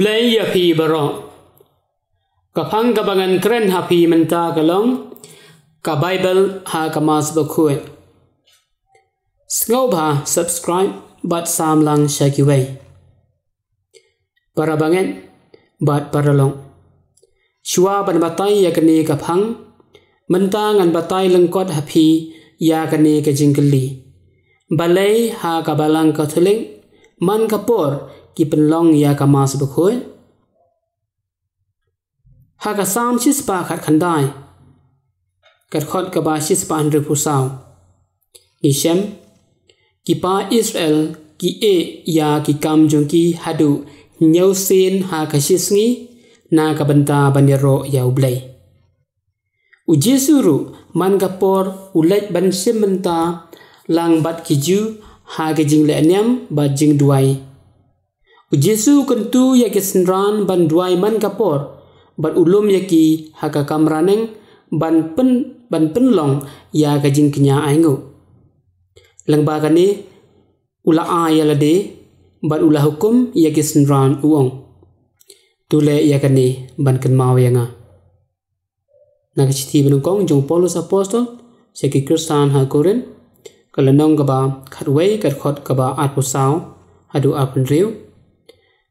Ublay yapi baro. Kapang kabangan keren hapi menta kalong. Ka Bible ha kamas bakue. Sngoba subscribe bat sam lang shakiway. Para bangen bat paralong. Shua ban batay yakani kapang. Menta ngan batay lengkot hapi yakani kajingkeli. Balay ha kabalang katuling. Man kapor ki penlong ya kamas bakue. Ha kasam sispa khat khandai. Kat khot kaba sispa 100 pusau. Ishem ki pa Israel ki e ya ki kam jong ki hadu nyau sin ha kasisngi na kabanta banero ya ublay. Ujesuru man kapor ulet ban simenta lang bat kiju ha kajing le anyam bat jing duai. Ujesu kentu ya kesenran ban duai man kapor bat ulum ya ki ha ka kamraneng ban penlong ya kajing kenya aingu. Lang ba kani ula a ya lade bat ula hukum ya kesenran uong. Tule ya kani ban kenmau ya nga. Nakachiti benungkong jong Paulus apostol seki Kristan ha Korin. Kalanong kaba khatway kat khot kaba atpusau hadu apun riu.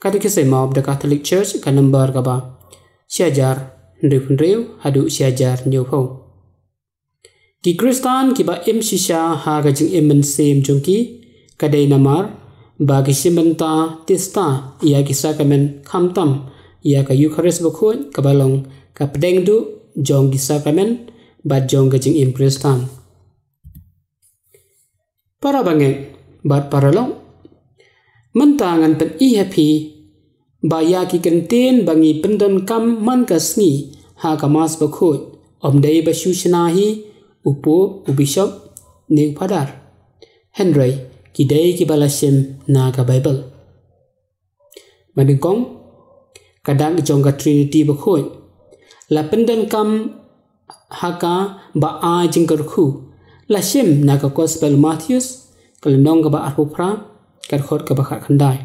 Kati kisay maub the Catholic Church ka number kaba siajar nripun riu hadu siajar nyupo. Ki Kristan kiba im sisha ha kajing imen sem jongki kadai namar bagi simenta tista ia kisah kamen kamtam ia ka Eucharist bakun kabalong ka pedengdu jong kisah kamen bat jong kajing im Kristan. Para bangen bat paralong mentangan pen i happy baya ki kenten bangi pendon kam man kasni ha kamas bakut om dei basushnahi upo ubishop new padar Henry ki dei ki balasim na ka Bible madingkong kadang jong ka Trinity bakut la pendon kam haka ba a jingkarku Lasim na ka Gospel Matthews kalenong ka ba arpupra karkhot ka ba khandai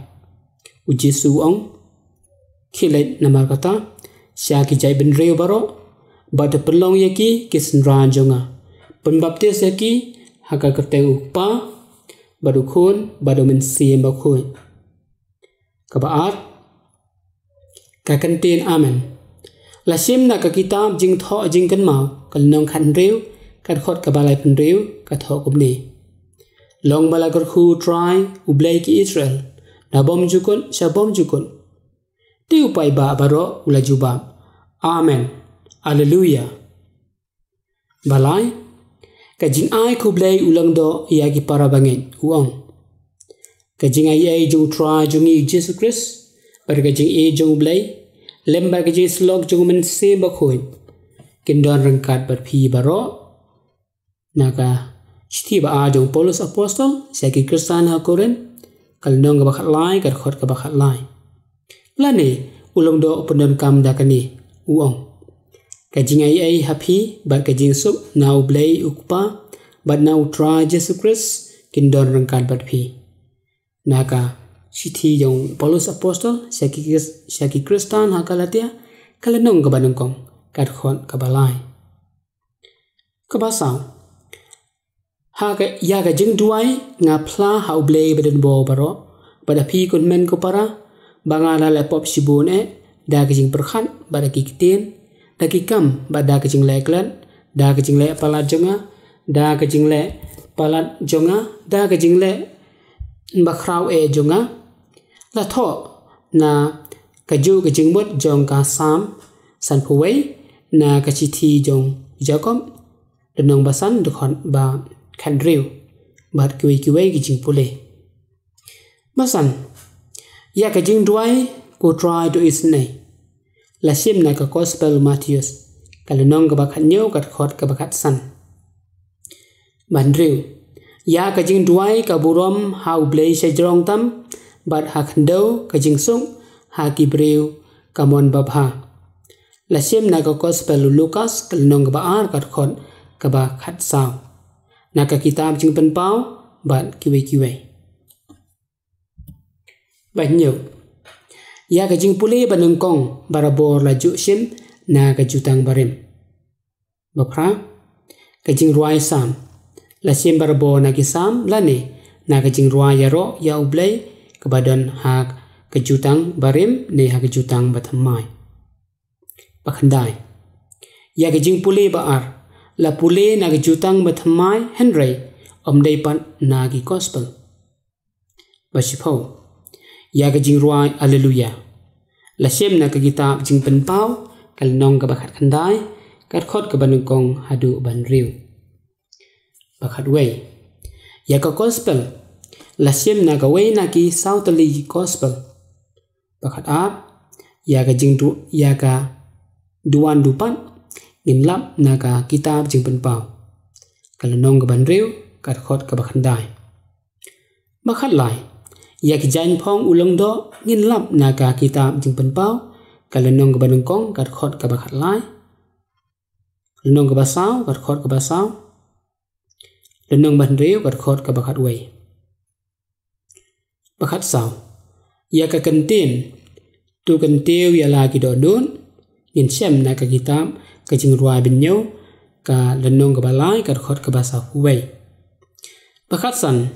ujesu ong khilet namar kata sya ki jai ben reu baro bad pelong yaki kisnran jonga penbaptis yaki haka kateu pa badu khun badu men sim ba khun ka ba at ka kantin amen lasim na ka kitab jing tho jing kan mau kalenong khan reu kat khot ka balai pen riu kat ho kumni long bala kar khu try ublay ki Israel na bom jukun sha bom jukun ti upai ba baro ula jubab amen hallelujah balai ka jing ai khu blay ulang do ya ki para bangen uong ka jing ai jung try jung i Jesus Christ bar ka jing e jung blay lemba ka jing slog jung men se ba khoi kindon rangkat bar phi baro Naka chiti ba a jong Paulus apostol seki Kristan ha Korin kalnong ka bakhat lai kat khot ka bakhat lai lani ulong do pendon kam dakani uong kajing ai happy bat kajing sup now blay ukpa bat now try Jesus Christ kindon rangkat bat phi naka chiti jong Paulus apostol seki Kristan ha kalatia kalnong ka banongkong kat khot ka balai ka basau ha ka ya ka jing duai nga pla ha ublay beden bo baro pada phi kun men ko para bangala le pop sibun da ka jing perkhat bada ki kiten da ki kam bada ka jing leklan da ka jing le palat jonga da ka jing le palat jonga da ka jing le bakrau jonga la tho na ka ju ka jing mot jong ka sam san phuwei na ka chi thi jong jacob denong basan de khon ba khan riu bat kiwi ki jing pule masan ya ka jing duai ko try to isne la sim na ka Gospel Matthews kalenong ka bakhat nyo kat khot ka bakhat san ban riu ya ka jing duai ka burom ha ublay se jrong tam bat ha khando ka jing sung ha ki breu ka mon babha la sim na ka Gospel Lucas kalenong ka ba ar kat khot ka bakhat sao Naka kitab jing pen pau bat kiwe. Banyo Ya ka jing pule banengkong barabor laju sim na ka jutang barim. Bapra ka jing ruai sam la sim barabor na ki sam lane na ka jing ruai yaro ya ublay ka badan hak ka jutang barim ne hak jutang batamai. Bakhandai ya ka jing pule baar la pule na ka jutang batamai henry omdai pat na ki gospel. Basipau ya ka jing ruai haleluya la sem na ka kitab jing penpau kal nong ka bakhat khandai kat khot ka banungkong hadu ban riu. Bakhat wei ya ka gospel la sem na ka wei na ki sautali gospel. Bakhat ap ya ka jing du ya ka duan dupan ngin lap na ka kitab jing penpau kal nong ka ban riu kat khot ka bakhandai. Bakhat lai ya ki jain phong ulong do ngin lap na ka kitab jing penpau kalenong ka banungkong kat khot ka bakhat lai. Lenong ka basaw kat khot ka basaw. Lenong ban riu kat khot ka bakhat wei. Bakhat saw ya ka kentin tu kentiu ya la ki do nun ngin sem na ka kitab ka jing ruai bin nyu ka lenong ka balai kat khot ka basaw wei. Bakhat san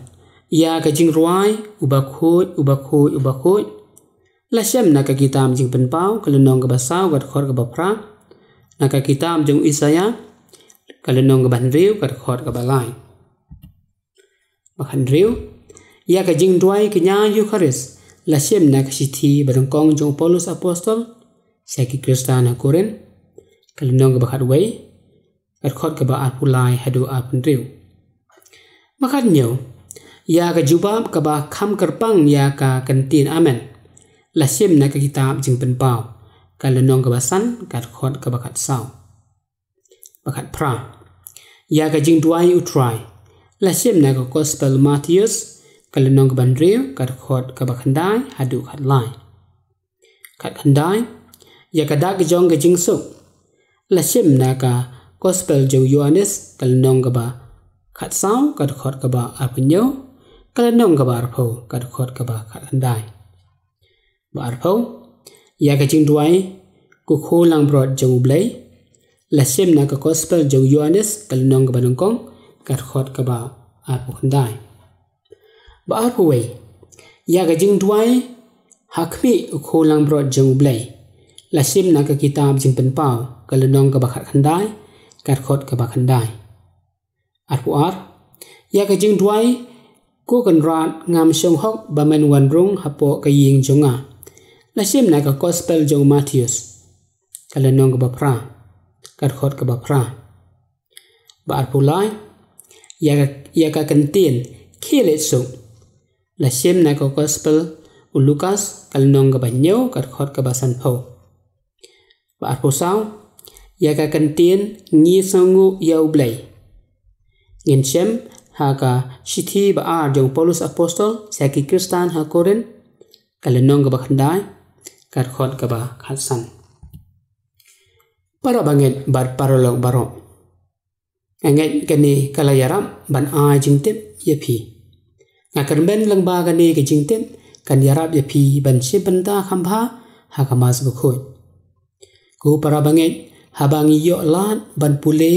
ya ka jing ruai ubakhoy la sem na ka kitab jing penpau kalenong ka basaw kat khot ka bapra na ka kitab jing Isaya kalenong ka ban riu kat khot ka balai. Bakhan riu ya ka jing ruai kenya Eucharis la sem na ka sithi barangkong jong Paulus apostol sa ki Kristan ha Korin kalenong ka bakhat wei kat khot ka ba apulai hadu apun riu. Bakhat nyo ya ka jubab ka ba kham kerpang ya ka kantin amen la sem na ka kitab jing penpau kalenong ka basan kat khot ka bakhat saw. Bakhat pra ya ka jing duai utrai la sem na ka gospel Matthews kalenong ka ban riu kat khot ka bakhandai hadu khat lai. Kat khandai ya ka dak jong ka jing suk la sem na ka gospel jong Yohanes kalenong ka ba khat saw kat khot ka ba apunyo kalenong ka ba arpho kat khot ka ba khat khandai. Ba arpho ya ka jing duai ku kholang brod jong ublay la sem na ka gospel jong Yohanes kalenong ka banungkong kat khot ka ba arpho khandai. Ba arpho wei ya ka jing duai hakmi kholang brod jong ublay la sem na ka kitab jing penpau kalenong ka ba khat khandai kat khot ka ba khandai. Arpho ar ya ka jing duai ku kan rat ngam song hok ba men wan rung hapo ka ying jonga la sem na ka gospel jong Matthews kalenong ka ba pra kat khot ka ba pra. Ba arpho lai ya ka kantin khilet suk la sem na ka gospel Lukas kalenong ka ba nyo kat khot ka ba san pho. Ba arpho saw ya ka kantin ngi sangu ya ublay ngin sem haka sithi ba ar jong Paulus apostol sa ki Kristan ha Korin kalenong ka ba khandai kat khot ka ba khatsan. Para banget bar parolog baro anget kani kalayaram ban a jingtep yepi ngakar ben lang ba kani ke jingtep kan yarap yepi ban se banta khambha haka mas bukhoy ku para banget habangi yo lan ban pule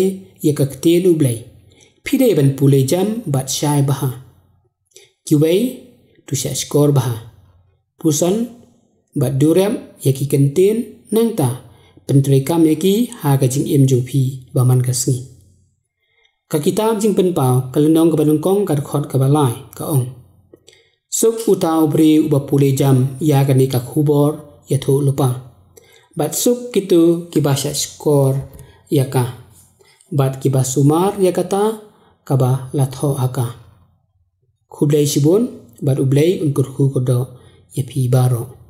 ye ka kten ublay pide ban pule jam bat shai baha kiwei tu sha skor baha pusan bat durem yaki kenten nangta pentrekam yaki ha ka jing em jong phi baman kasni ka kitab jing penpau kalenong ka banungkong kat khot ka balai ka ong suk utau bre uba pule jam ya ka ni ka khubor ya tho lupa bat suk kitu kibasha skor yaka bat kibasumar yakata kaba latho haka khublai sibon bat ublai unkur khu kodo yapi baro.